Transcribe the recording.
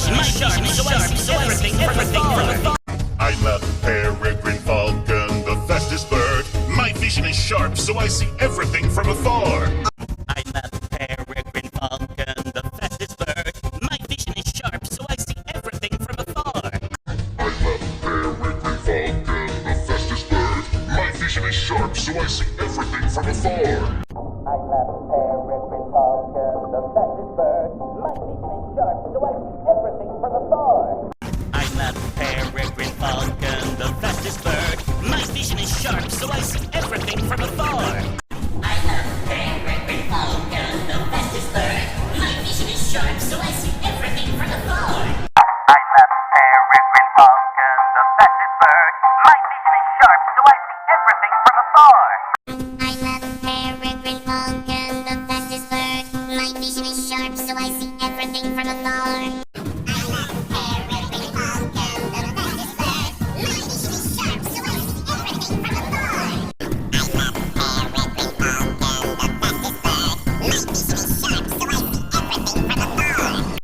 vision is sharp, so I see everything from afar. I'm a peregrine falcon, the fastest bird. My vision is sharp, so I see everything from afar. I'm a peregrine falcon, the fastest bird. My vision is sharp, so I see everything from afar. I'm a peregrine falcon, the fastest bird. My vision is sharp, so I see everything from afar. I'm a peregrine falcon, the fastest bird. My vision is sharp, so I see everything from afar. I'm a peregrine falcon, the fastest bird. My vision is sharp, so I see everything from afar. I'm a peregrine falcon, the fastest bird. My vision is sharp, so I see everything from afar. I'm a peregrine falcon, the fastest bird. My vision is sharp,